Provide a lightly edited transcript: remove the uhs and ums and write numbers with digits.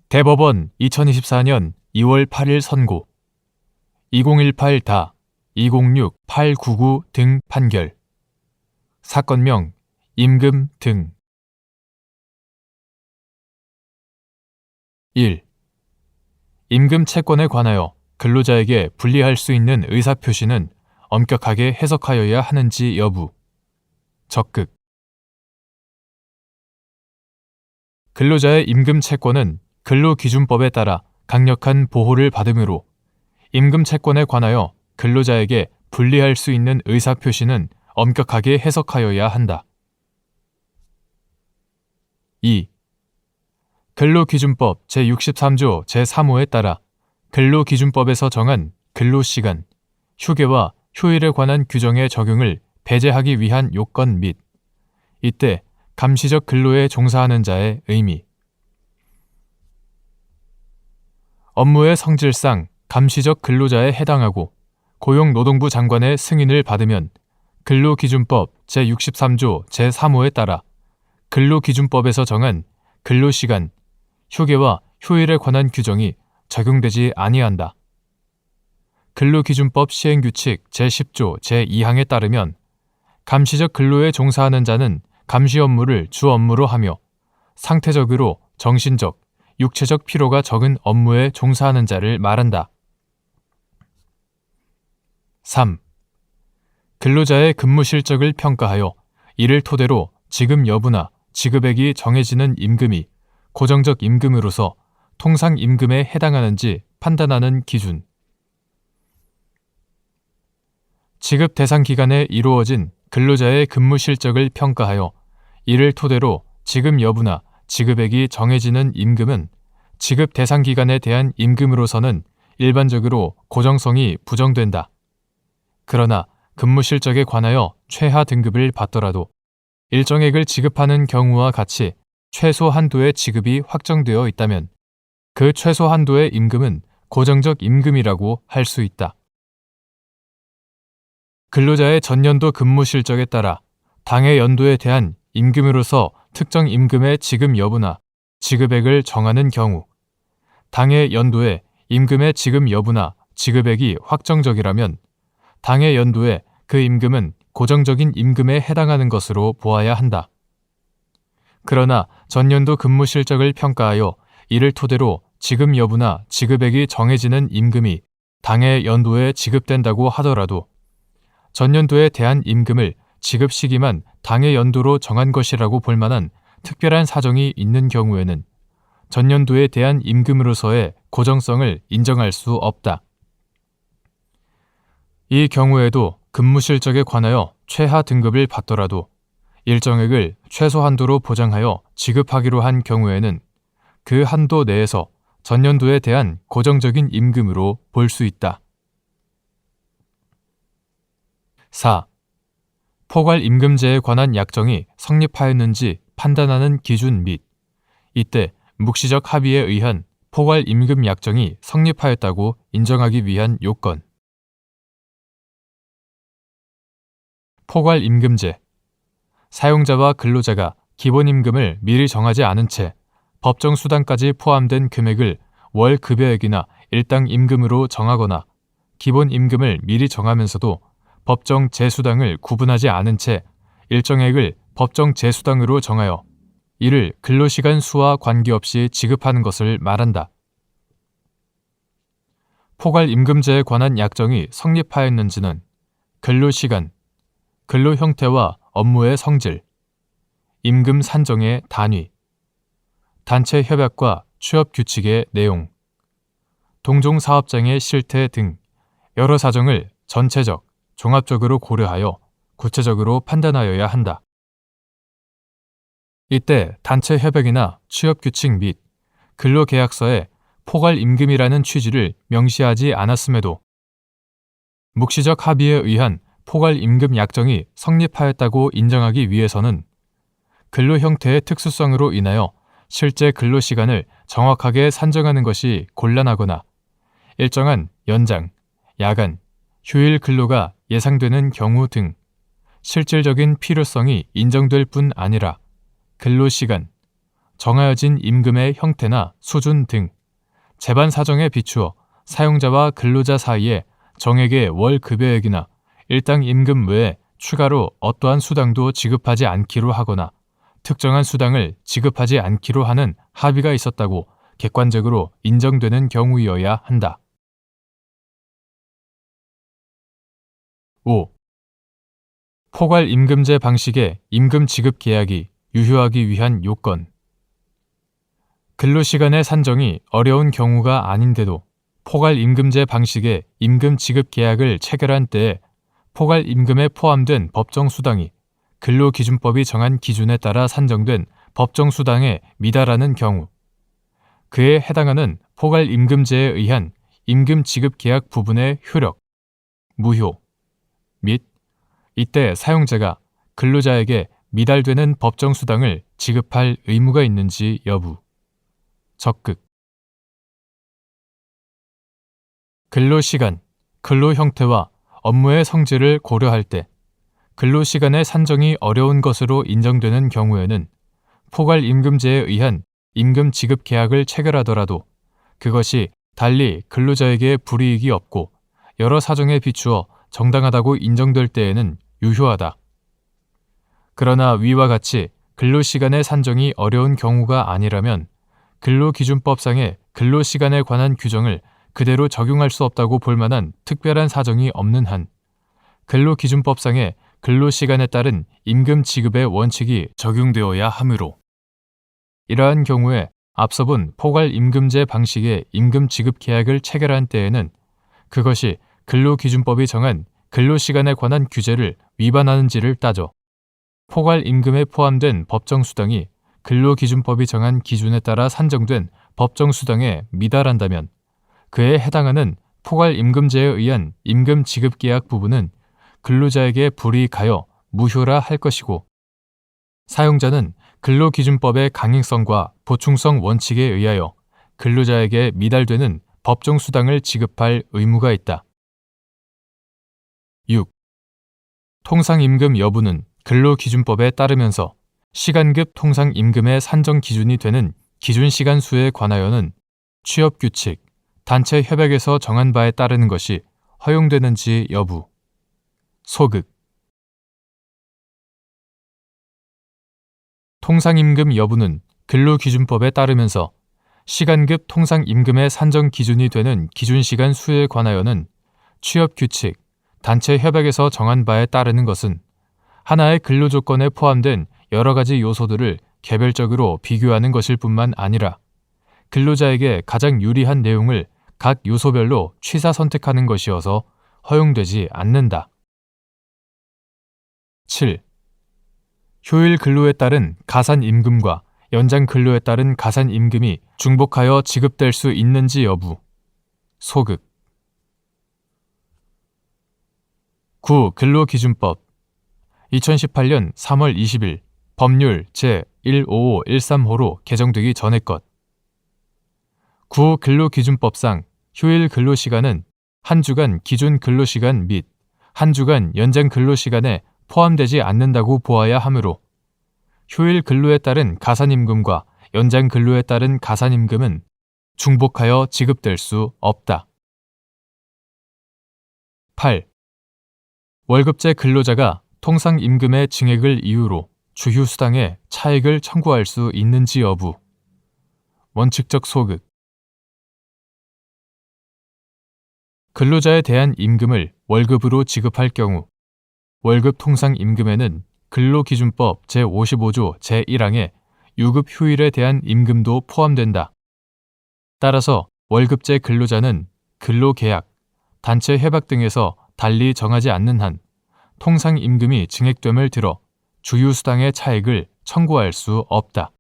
대법원 2024년 2월 8일 선고 2018-206899 등 판결 사건명 임금 등 1. 임금 채권에 관하여 근로자에게 불리할 수 있는 의사표시는 엄격하게 해석하여야 하는지 여부 적극 근로자의 임금 채권은 근로기준법에 따라 강력한 보호를 받으므로 임금 채권에 관하여 근로자에게 불리할 수 있는 의사표시는 엄격하게 해석하여야 한다. 2. 근로기준법 제63조 제3호에 따라 근로기준법에서 정한 근로시간, 휴게와 휴일에 관한 규정의 적용을 배제하기 위한 요건 및 이때 감시적 근로에 종사하는 자의 의미 업무의 성질상 감시적 근로자에 해당하고 고용노동부 장관의 승인을 받으면 근로기준법 제63조 제3호에 따라 근로기준법에서 정한 근로시간, 휴게와 휴일에 관한 규정이 적용되지 아니한다. 근로기준법 시행규칙 제10조 제2항에 따르면 감시적 근로에 종사하는 자는 감시 업무를 주 업무로 하며 상태적으로 정신적, 육체적 피로가 적은 업무에 종사하는 자를 말한다. 3. 근로자의 근무 실적을 평가하여 이를 토대로 지급 여부나 지급액이 정해지는 임금이 고정적 임금으로서 통상 임금에 해당하는지 판단하는 기준 지급 대상 기간에 이루어진 근로자의 근무 실적을 평가하여 이를 토대로 지급 여부나 지급액이 정해지는 임금은 지급 대상 기간에 대한 임금으로서는 일반적으로 고정성이 부정된다. 그러나 근무 실적에 관하여 최하 등급을 받더라도 일정액을 지급하는 경우와 같이 최소 한도의 지급이 확정되어 있다면 그 최소 한도의 임금은 고정적 임금이라고 할 수 있다. 근로자의 전년도 근무 실적에 따라 당해 연도에 대한 임금으로서 특정 임금의 지급 여부나 지급액을 정하는 경우 당해 연도에 임금의 지급 여부나 지급액이 확정적이라면 당해 연도에 그 임금은 고정적인 임금에 해당하는 것으로 보아야 한다. 그러나 전년도 근무 실적을 평가하여 이를 토대로 지급 여부나 지급액이 정해지는 임금이 당해 연도에 지급된다고 하더라도 전년도에 대한 임금을 지급 시기만 당해 연도로 정한 것이라고 볼 만한 특별한 사정이 있는 경우에는 전년도에 대한 임금으로서의 고정성을 인정할 수 없다. 이 경우에도 근무 실적에 관하여 최하 등급을 받더라도 일정액을 최소 한도로 보장하여 지급하기로 한 경우에는 그 한도 내에서 전년도에 대한 고정적인 임금으로 볼 수 있다. 4. 포괄임금제에 관한 약정이 성립하였는지 판단하는 기준 및 이때 묵시적 합의에 의한 포괄임금 약정이 성립하였다고 인정하기 위한 요건 포괄임금제 사용자와 근로자가 기본임금을 미리 정하지 않은 채 법정 수당까지 포함된 금액을 월 급여액이나 일당 임금으로 정하거나 기본임금을 미리 정하면서도 법정 재수당을 구분하지 않은 채 일정액을 법정 재수당으로 정하여 이를 근로시간 수와 관계없이 지급하는 것을 말한다. 포괄임금제에 관한 약정이 성립하였는지는 근로시간, 근로 형태와 업무의 성질, 임금 산정의 단위, 단체 협약과 취업 규칙의 내용, 동종 사업장의 실태 등 여러 사정을 전체적, 종합적으로 고려하여 구체적으로 판단하여야 한다. 이때 단체 협약이나 취업 규칙 및 근로계약서에 포괄임금이라는 취지를 명시하지 않았음에도 묵시적 합의에 의한 포괄임금 약정이 성립하였다고 인정하기 위해서는 근로 형태의 특수성으로 인하여 실제 근로시간을 정확하게 산정하는 것이 곤란하거나 일정한 연장, 야간, 휴일 근로가 예상되는 경우 등 실질적인 필요성이 인정될 뿐 아니라 근로시간, 정하여진 임금의 형태나 수준 등 재반 사정에 비추어 사용자와 근로자 사이에 정액의 월 급여액이나 일당 임금 외에 추가로 어떠한 수당도 지급하지 않기로 하거나 특정한 수당을 지급하지 않기로 하는 합의가 있었다고 객관적으로 인정되는 경우여야 한다. 5. 포괄임금제 방식의 임금 지급 계약이 유효하기 위한 요건. 근로시간의 산정이 어려운 경우가 아닌데도 포괄임금제 방식의 임금 지급 계약을 체결한 때에 포괄임금에 포함된 법정수당이 근로기준법이 정한 기준에 따라 산정된 법정수당에 미달하는 경우, 그에 해당하는 포괄임금제에 의한 임금 지급 계약 부분의 효력, 무효 및 이때 사용자가 근로자에게 미달되는 법정수당을 지급할 의무가 있는지 여부. 적극. 근로시간, 근로 형태와 업무의 성질을 고려할 때 근로시간의 산정이 어려운 것으로 인정되는 경우에는 포괄임금제에 의한 임금 지급 계약을 체결하더라도 그것이 달리 근로자에게 불이익이 없고 여러 사정에 비추어 정당하다고 인정될 때에는 유효하다. 그러나 위와 같이 근로시간의 산정이 어려운 경우가 아니라면 근로기준법상의 근로시간에 관한 규정을 그대로 적용할 수 없다고 볼 만한 특별한 사정이 없는 한 근로기준법상의 근로시간에 따른 임금 지급의 원칙이 적용되어야 하므로 이러한 경우에 앞서 본 포괄임금제 방식의 임금 지급 계약을 체결한 때에는 그것이 근로기준법이 정한 근로시간에 관한 규제를 위반하는지를 따져 포괄임금에 포함된 법정수당이 근로기준법이 정한 기준에 따라 산정된 법정수당에 미달한다면 그에 해당하는 포괄임금제에 의한 임금 지급 계약 부분은 근로자에게 불이익하여 무효라 할 것이고 사용자는 근로기준법의 강행성과 보충성 원칙에 의하여 근로자에게 미달되는 법정수당을 지급할 의무가 있다. 6. 통상임금 여부는 근로기준법에 따르면서 시간급 통상임금의 산정 기준이 되는 기준시간 수에 관하여는 취업규칙, 단체 협약에서 정한 바에 따르는 것이 허용되는지 여부. 소극. 통상임금 여부는 근로기준법에 따르면서 시간급 통상임금의 산정 기준이 되는 기준시간 수에 관하여는 취업규칙, 단체 협약에서 정한 바에 따르는 것은 하나의 근로조건에 포함된 여러 가지 요소들을 개별적으로 비교하는 것일 뿐만 아니라 근로자에게 가장 유리한 내용을 각 요소별로 취사 선택하는 것이어서 허용되지 않는다. 7. 효일 근로에 따른 가산임금과 연장 근로에 따른 가산임금이 중복하여 지급될 수 있는지 여부. 소극. 9. 근로기준법 2018년 3월 20일 법률 제15513호로 개정되기 전의 것. 9. 근로기준법상 휴일 근로시간은 한 주간 기준 근로시간 및 한 주간 연장 근로시간에 포함되지 않는다고 보아야 하므로 휴일 근로에 따른 가산임금과 연장 근로에 따른 가산임금은 중복하여 지급될 수 없다. 8. 월급제 근로자가 통상임금의 증액을 이유로 주휴수당에 차액을 청구할 수 있는지 여부. 원칙적 소극. 근로자에 대한 임금을 월급으로 지급할 경우 월급 통상임금에는 근로기준법 제55조 제1항의 유급 휴일에 대한 임금도 포함된다. 따라서 월급제 근로자는 근로계약, 단체 협약 등에서 달리 정하지 않는 한 통상임금이 증액됨을 들어 주휴수당의 차액을 청구할 수 없다.